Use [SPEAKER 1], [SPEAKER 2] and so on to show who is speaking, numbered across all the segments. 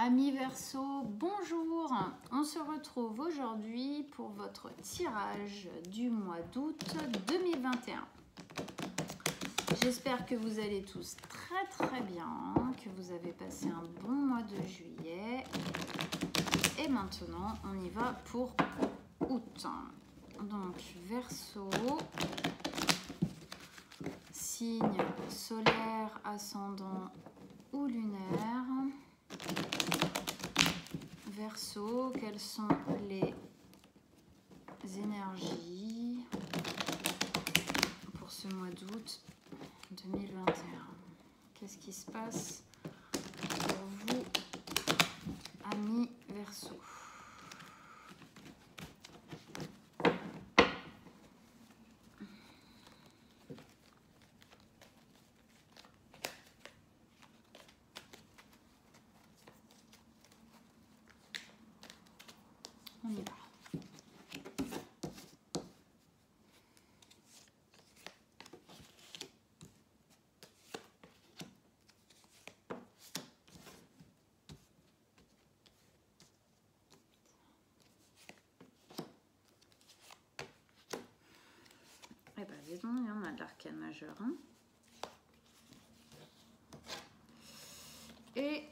[SPEAKER 1] Amis Verseau, bonjour. On se retrouve aujourd'hui pour votre tirage du mois d'août 2021. J'espère que vous allez tous très bien, que vous avez passé un bon mois de juillet. Et maintenant, on y va pour août. Donc, Verseau, signe solaire, ascendant ou lunaire. Verseau, quelles sont les énergies pour ce mois d'août 2021? Qu'est-ce qui se passe pour vous, amis Verseau? On y va. Eh bien, dis donc, il y en a de l'arcane majeur. Hein. Et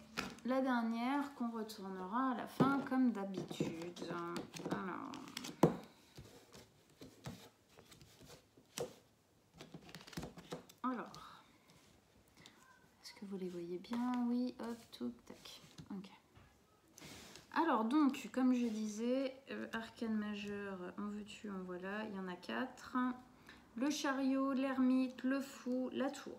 [SPEAKER 1] la dernière qu'on retournera à la fin comme d'habitude. Alors, est-ce que vous les voyez bien? Oui, hop, tout, tac. Ok. Alors donc, comme je disais, arcane majeur, en veux-tu, en voilà, il y en a 4. Le chariot, l'ermite, le fou, la tour.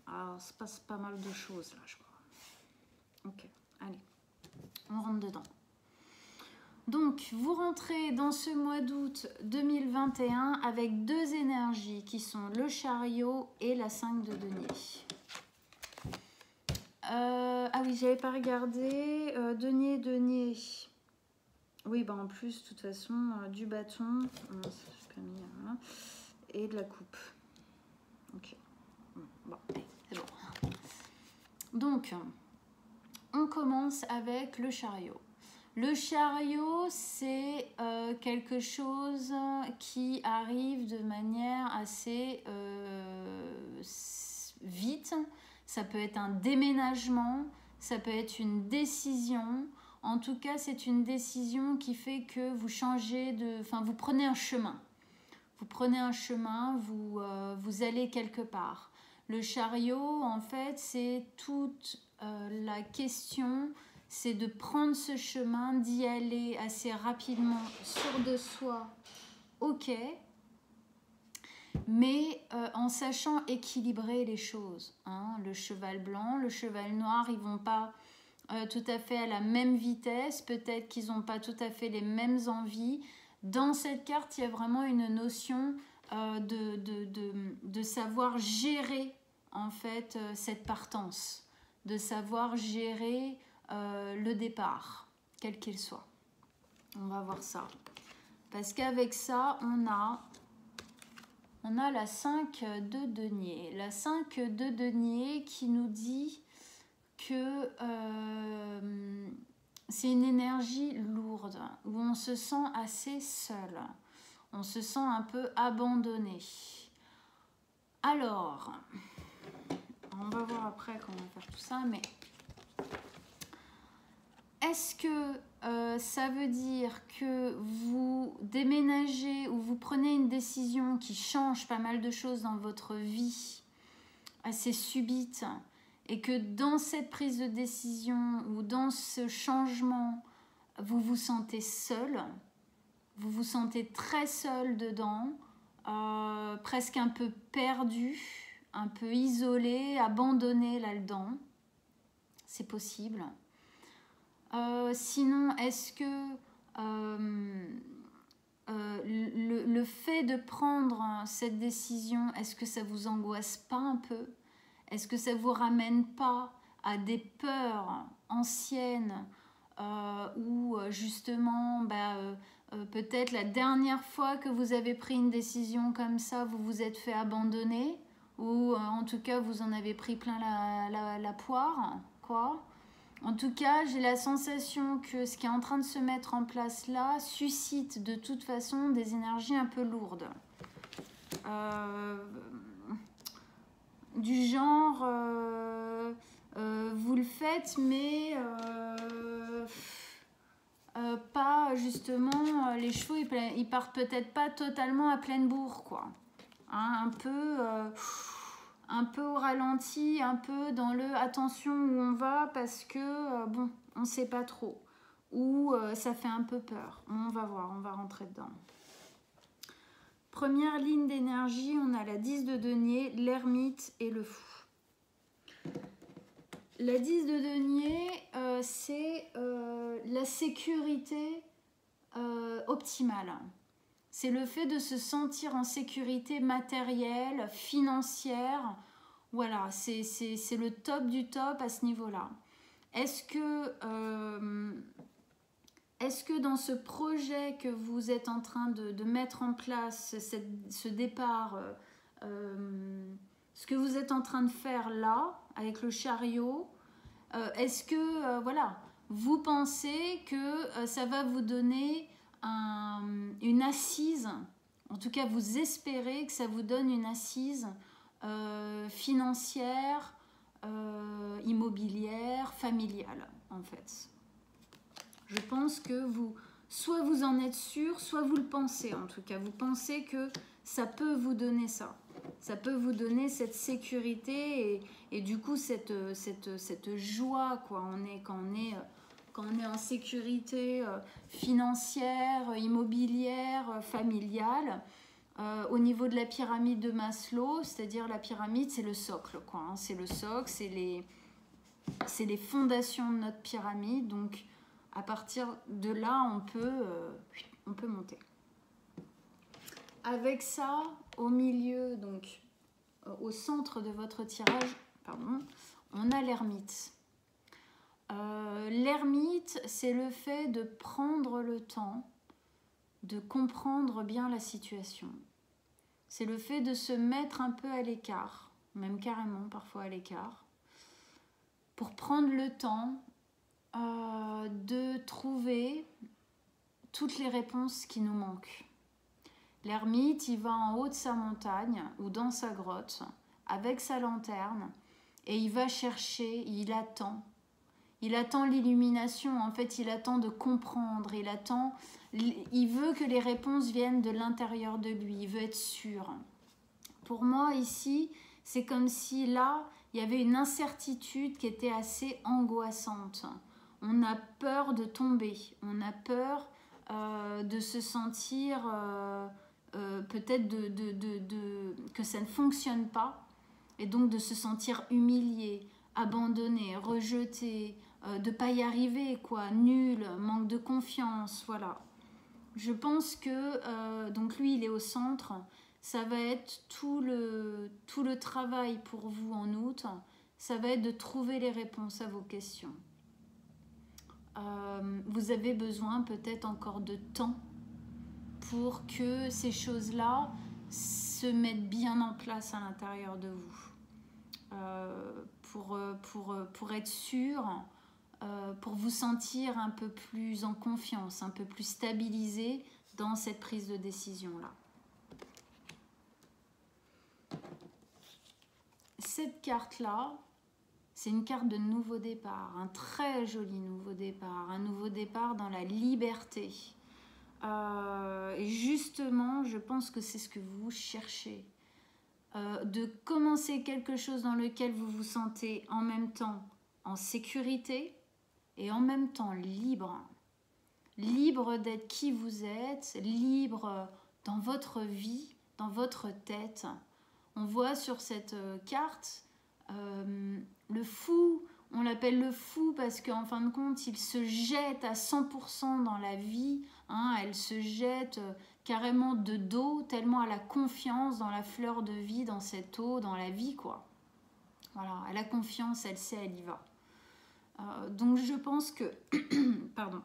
[SPEAKER 1] Alors, se passe pas mal de choses là, je crois. Ok, allez, on rentre dedans. Donc, vous rentrez dans ce mois d'août 2021 avec deux énergies qui sont le chariot et la 5 de denier. Ah oui, j'avais pas regardé. Denier. Oui, bah en plus, de toute façon, du bâton. Pas mis, hein, et de la coupe. Ok. Bon, c'est bon. Donc, on commence avec le chariot. Le chariot, c'est quelque chose qui arrive de manière assez vite. Ça peut être un déménagement, ça peut être une décision. En tout cas, c'est une décision qui fait que vous changez de... Enfin, vous prenez un chemin. Vous prenez un chemin, vous allez quelque part. Le chariot, en fait, c'est toute la question, c'est de prendre ce chemin, d'y aller assez rapidement, sûr de soi, ok, mais en sachant équilibrer les choses. Hein. Le cheval blanc, le cheval noir, ils ne vont pas tout à fait à la même vitesse, peut-être qu'ils n'ont pas tout à fait les mêmes envies. Dans cette carte, il y a vraiment une notion de savoir gérer en fait cette partance, de savoir gérer le départ, quel qu'il soit. On va voir ça. Parce qu'avec ça, on a la 5 de denier. La 5 de denier qui nous dit que c'est une énergie lourde, où on se sent assez seul, on se sent un peu abandonné. Alors, on va voir après comment on va faire tout ça, mais est-ce que ça veut dire que vous déménagez ou vous prenez une décision qui change pas mal de choses dans votre vie, assez subite, et que dans cette prise de décision ou dans ce changement, vous vous sentez seul, vous vous sentez très seul dedans, presque un peu perdu, un peu isolé, abandonné là-dedans. C'est possible. Sinon, est-ce que le fait de prendre cette décision, est-ce que ça vous angoisse pas un peu? Est-ce que ça ne vous ramène pas à des peurs anciennes où justement, peut-être la dernière fois que vous avez pris une décision comme ça, vous vous êtes fait abandonner ou en tout cas vous en avez pris plein la poire, quoi. En tout cas, j'ai la sensation que ce qui est en train de se mettre en place là suscite de toute façon des énergies un peu lourdes. Du genre, vous le faites, mais pas justement, les chevaux, ils partent peut-être pas totalement à pleine bourre, quoi. Hein, un peu au ralenti, un peu dans le attention où on va parce que, bon, on ne sait pas trop. Ou ça fait un peu peur. On va voir, on va rentrer dedans. Première ligne d'énergie, on a la 10 de denier, l'ermite et le fou. La 10 de denier, c'est la sécurité optimale. C'est le fait de se sentir en sécurité matérielle, financière. Voilà, c'est le top du top à ce niveau-là. Est-ce que dans ce projet que vous êtes en train de mettre en place, ce départ, ce que vous êtes en train de faire là, avec le chariot, est-ce que, voilà, vous pensez que ça va vous donner une assise, en tout cas vous espérez que ça vous donne une assise financière, immobilière, familiale, en fait. Je pense que soit vous en êtes sûr, soit vous le pensez en tout cas. Vous pensez que ça peut vous donner ça. Ça peut vous donner cette sécurité et du coup cette joie, quoi. Quand on est en sécurité financière, immobilière, familiale. Au niveau de la pyramide de Maslow, c'est-à-dire la pyramide, c'est le socle, quoi. Hein. C'est le socle, c'est les fondations de notre pyramide. Donc, à partir de là, on peut monter. Avec ça, au milieu, donc au centre de votre tirage, pardon, on a l'ermite. L'ermite, c'est le fait de prendre le temps de comprendre bien la situation. C'est le fait de se mettre un peu à l'écart, même carrément parfois à l'écart, pour prendre le temps de trouver toutes les réponses qui nous manquent. L'ermite, il va en haut de sa montagne ou dans sa grotte avec sa lanterne et il va chercher, il attend l'illumination, en fait il attend de comprendre, il veut que les réponses viennent de l'intérieur de lui, il veut être sûr. Pour moi ici, c'est comme si là, il y avait une incertitude qui était assez angoissante. On a peur de tomber, on a peur de se sentir peut-être que ça ne fonctionne pas et donc de se sentir humilié, abandonné, rejeté, de ne pas y arriver, quoi, nul, manque de confiance, voilà. Je pense que, donc lui il est au centre, ça va être tout le travail pour vous en août, ça va être de trouver les réponses à vos questions. Vous avez besoin peut-être encore de temps pour que ces choses-là se mettent bien en place à l'intérieur de vous. Pour être sûr, pour vous sentir un peu plus en confiance, un peu plus stabilisé dans cette prise de décision-là. Cette carte-là, c'est une carte de nouveau départ, un très joli nouveau départ, un nouveau départ dans la liberté. Et justement, je pense que c'est ce que vous cherchez. De commencer quelque chose dans lequel vous vous sentez en même temps en sécurité et en même temps libre. Libre d'être qui vous êtes, libre dans votre vie, dans votre tête. On voit sur cette carte le fou, on l'appelle le fou parce qu'en fin de compte, il se jette à 100% dans la vie. Hein, elle se jette carrément de dos, tellement elle a confiance dans la fleur de vie, dans cette eau, dans la vie, quoi. Voilà, elle a confiance, elle sait, elle y va. Donc je pense que, pardon,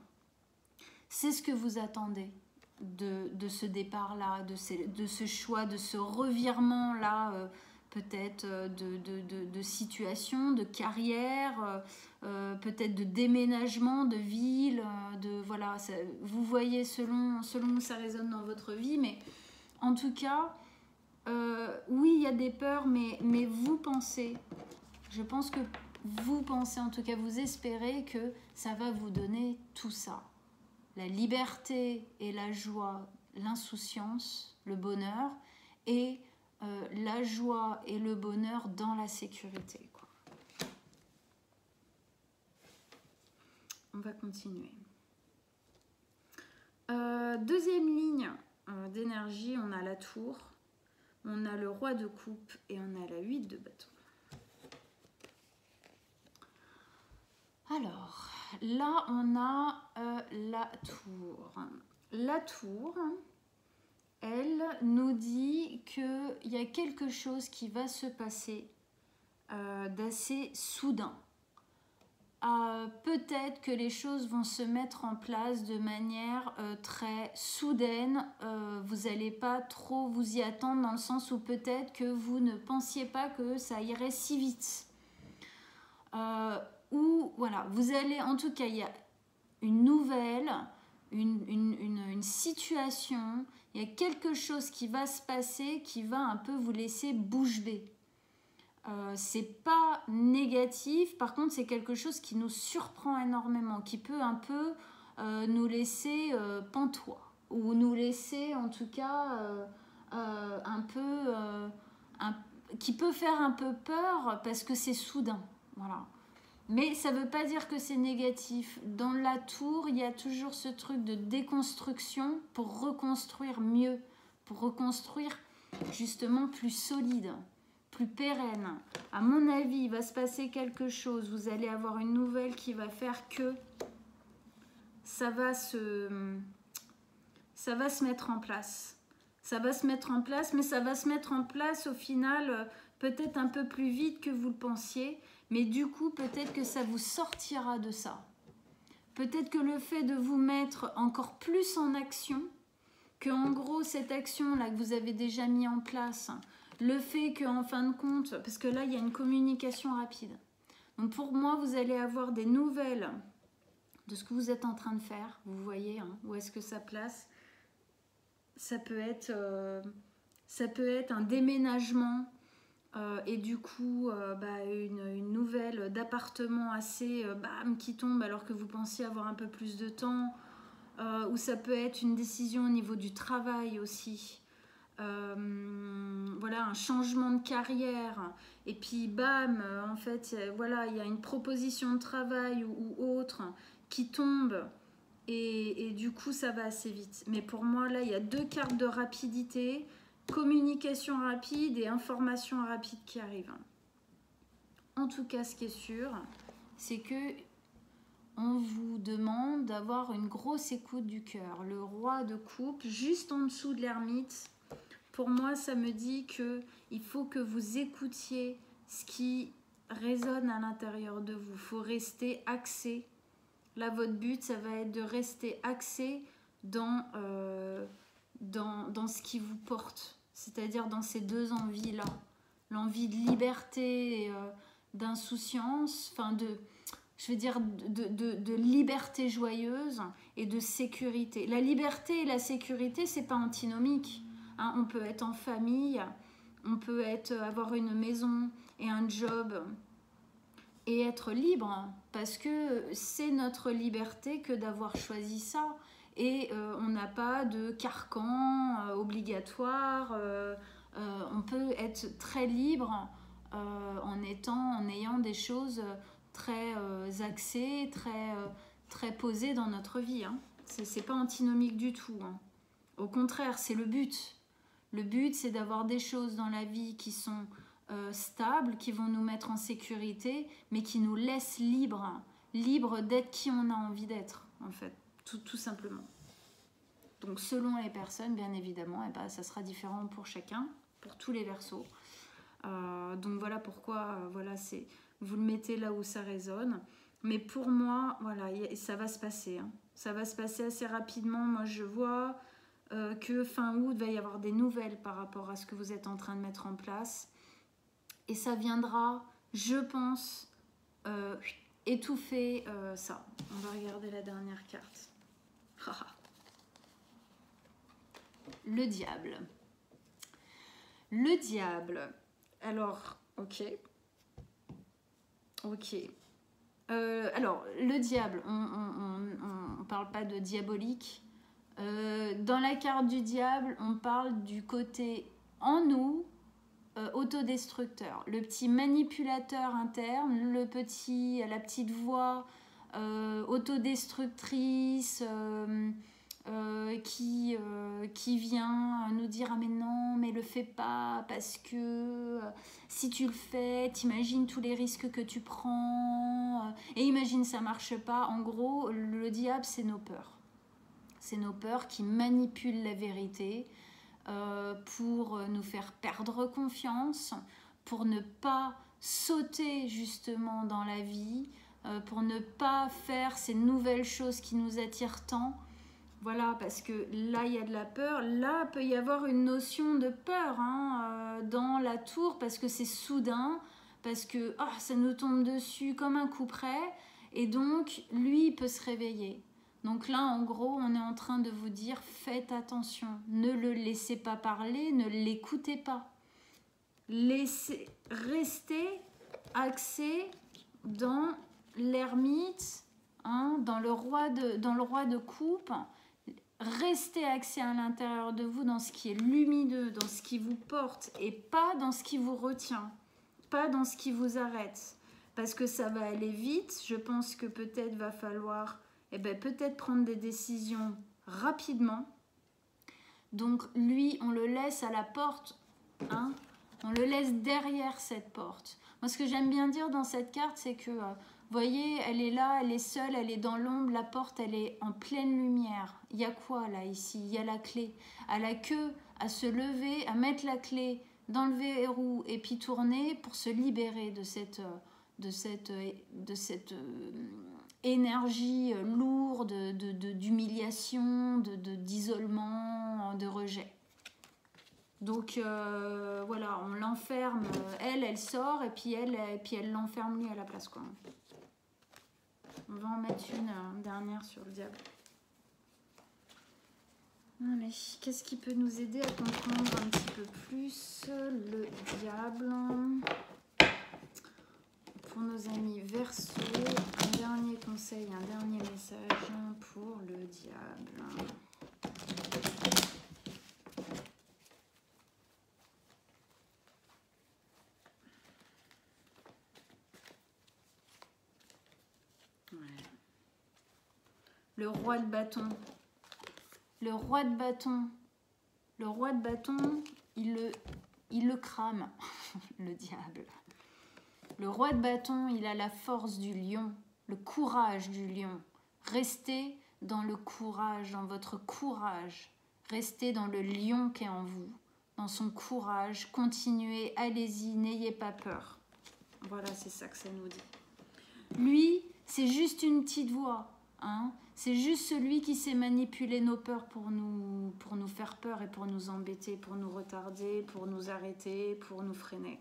[SPEAKER 1] c'est ce que vous attendez de ce départ-là, de ce choix, de ce revirement-là peut-être de situation, de carrière, peut-être de déménagement, de ville, voilà, vous voyez selon où ça résonne dans votre vie, mais en tout cas, oui, il y a des peurs, mais vous pensez, je pense que vous pensez, en tout cas vous espérez que ça va vous donner tout ça. La liberté et la joie, l'insouciance, le bonheur, et la joie et le bonheur dans la sécurité, quoi. On va continuer. Deuxième ligne d'énergie, on a la tour, on a le roi de coupe et on a la 8 de bâton. Alors, là, on a la tour. La tour, elle nous dit qu'il y a quelque chose qui va se passer d'assez soudain. Peut-être que les choses vont se mettre en place de manière très soudaine. Vous n'allez pas trop vous y attendre, dans le sens où peut-être que vous ne pensiez pas que ça irait si vite. Ou voilà, vous allez, en tout cas, il y a une nouvelle, une situation, il y a quelque chose qui va se passer qui va un peu vous laisser bouche bée. C'est pas négatif, par contre c'est quelque chose qui nous surprend énormément, qui peut un peu nous laisser pantois, ou nous laisser en tout cas un peu qui peut faire un peu peur parce que c'est soudain, voilà. Mais ça veut pas dire que c'est négatif. Dans la tour, il y a toujours ce truc de déconstruction pour reconstruire mieux, pour reconstruire justement plus solide, plus pérenne. À mon avis, il va se passer quelque chose. Vous allez avoir une nouvelle qui va faire que ça va se mettre en place. Ça va se mettre en place, mais ça va se mettre en place au final peut-être un peu plus vite que vous le pensiez. Mais du coup, peut-être que ça vous sortira de ça. Peut-être que le fait de vous mettre encore plus en action, que en gros, cette action-là que vous avez déjà mis en place, le fait qu'en fin de compte, parce que là, il y a une communication rapide. Donc pour moi, vous allez avoir des nouvelles de ce que vous êtes en train de faire. Vous voyez, hein, où est-ce que ça place. Ça peut être un déménagement. Et du coup, une nouvelle d'appartement assez qui tombe alors que vous pensiez avoir un peu plus de temps. Ou ça peut être une décision au niveau du travail aussi. Voilà, un changement de carrière. Et puis bam, en fait, voilà, il y a une proposition de travail ou autre qui tombe. Et du coup, ça va assez vite. Mais pour moi, là, il y a deux cartes de rapidité. Communication rapide et information rapide qui arrivent. En tout cas, ce qui est sûr, c'est que on vous demande d'avoir une grosse écoute du cœur. Le roi de coupe, juste en dessous de l'ermite, pour moi, ça me dit qu'il faut que vous écoutiez ce qui résonne à l'intérieur de vous. Il faut rester axé. Là, votre but, ça va être de rester axé dans ce qui vous porte. C'est-à-dire dans ces deux envies-là. L'envie de liberté, d'insouciance, enfin je veux dire de liberté joyeuse et de sécurité. La liberté et la sécurité, c'est pas antinomique. Hein, on peut être en famille, on peut avoir une maison et un job et être libre, parce que c'est notre liberté que d'avoir choisi ça. Et on n'a pas de carcan obligatoire. On peut être très libre en ayant des choses très axées, très posées dans notre vie. Hein. C'est pas antinomique du tout. Hein. Au contraire, c'est le but. Le but, c'est d'avoir des choses dans la vie qui sont stables, qui vont nous mettre en sécurité, mais qui nous laissent libres d'être qui on a envie d'être, en fait. Tout simplement. Donc selon les personnes, bien évidemment, ça sera différent pour chacun, pour tous les Verseaux. Donc voilà pourquoi vous le mettez là où ça résonne. Mais pour moi, voilà, ça va se passer. Hein. Ça va se passer assez rapidement. Moi, je vois que fin août, il va y avoir des nouvelles par rapport à ce que vous êtes en train de mettre en place. et ça viendra, je pense, étouffer ça. On va regarder la dernière carte. Le diable. Le diable. Alors, ok. Ok. Alors, le diable, on parle pas de diabolique. Dans la carte du diable, on parle du côté en nous, autodestructeur. Le petit manipulateur interne, la petite voix autodestructrice qui vient nous dire « Ah mais non, mais le fais pas parce que si tu le fais, t'imagines tous les risques que tu prends et imagine ça marche pas. » En gros, le diable, c'est nos peurs. C'est nos peurs qui manipulent la vérité pour nous faire perdre confiance, pour ne pas sauter justement dans la vie, pour ne pas faire ces nouvelles choses qui nous attirent tant. Voilà, parce que là, il y a de la peur. Là, peut y avoir une notion de peur dans la tour, parce que c'est soudain, parce que ça nous tombe dessus comme un coup près, et donc, lui, il peut se réveiller. Donc là, en gros, on est en train de vous dire, faites attention. Ne le laissez pas parler, ne l'écoutez pas. Restez axé dans l'ermite, dans le roi de coupe. Restez axé à l'intérieur de vous dans ce qui est lumineux, dans ce qui vous porte et pas dans ce qui vous retient, pas dans ce qui vous arrête. Parce que ça va aller vite, je pense que peut-être va falloir peut-être prendre des décisions rapidement. Donc lui, on le laisse à la porte, on le laisse derrière cette porte. Moi, ce que j'aime bien dire dans cette carte, c'est que vous voyez, elle est là, elle est seule, elle est dans l'ombre, la porte, elle est en pleine lumière. Il y a quoi là, ici? Il y a la clé. Elle a que à se lever, à mettre la clé dans le verrou et puis tourner pour se libérer de cette énergie lourde d'humiliation, d'isolement, de rejet. Donc voilà, on l'enferme, elle sort et puis elle l'enferme lui à la place, quoi. On va en mettre une dernière sur le diable. Allez, qu'est-ce qui peut nous aider à comprendre un petit peu plus le diable? Pour nos amis Verseau, un dernier conseil, un dernier message pour le diable. Le roi de bâton. Le roi de bâton. Le roi de bâton, il le crame, le diable. Le roi de bâton, il a la force du lion, le courage du lion. Restez dans le courage, dans votre courage. Restez dans le lion qui est en vous, dans son courage. Continuez, allez-y, n'ayez pas peur. Voilà, c'est ça que ça nous dit. Lui, c'est juste une petite voix, C'est juste celui qui sait manipuler nos peurs pour nous faire peur et pour nous embêter, pour nous retarder, pour nous arrêter, pour nous freiner.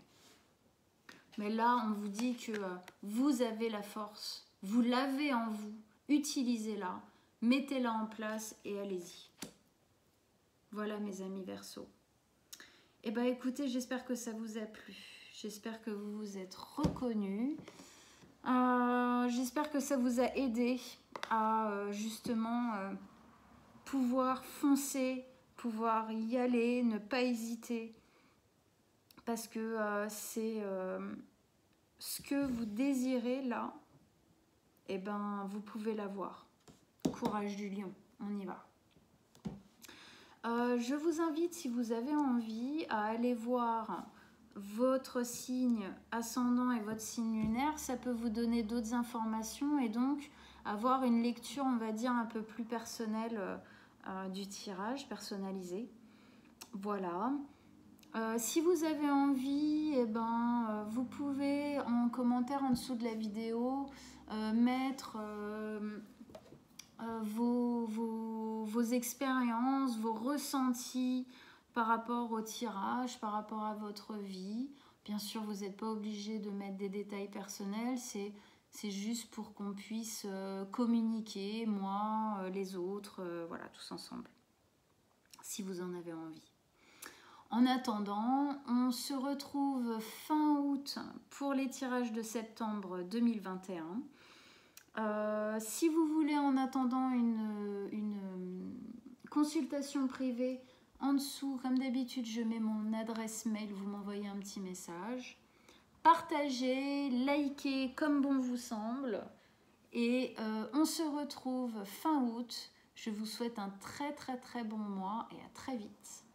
[SPEAKER 1] Mais là, on vous dit que vous avez la force, vous l'avez en vous, utilisez-la, mettez-la en place et allez-y. Voilà mes amis Verseau. Eh bien écoutez, j'espère que ça vous a plu, j'espère que vous vous êtes reconnus. J'espère que ça vous a aidé à justement pouvoir foncer, pouvoir y aller, ne pas hésiter, parce que c'est ce que vous désirez là, et ben vous pouvez l'avoir. Courage du lion, on y va. Je vous invite, si vous avez envie, à aller voir votre signe ascendant et votre signe lunaire. Ça peut vous donner d'autres informations et donc avoir une lecture, on va dire, un peu plus personnelle du tirage, personnalisé. Voilà. Si vous avez envie, vous pouvez en commentaire en dessous de la vidéo mettre vos expériences, vos ressentis par rapport au tirage, par rapport à votre vie. Bien sûr, vous n'êtes pas obligé de mettre des détails personnels, c'est juste pour qu'on puisse communiquer, moi, les autres, voilà, tous ensemble, si vous en avez envie. En attendant, on se retrouve fin août pour les tirages de septembre 2021. Si vous voulez en attendant une consultation privée, en dessous, comme d'habitude, je mets mon adresse mail, vous m'envoyez un petit message. Partagez, likez comme bon vous semble. Et on se retrouve fin août. Je vous souhaite un très très très bon mois et à très vite.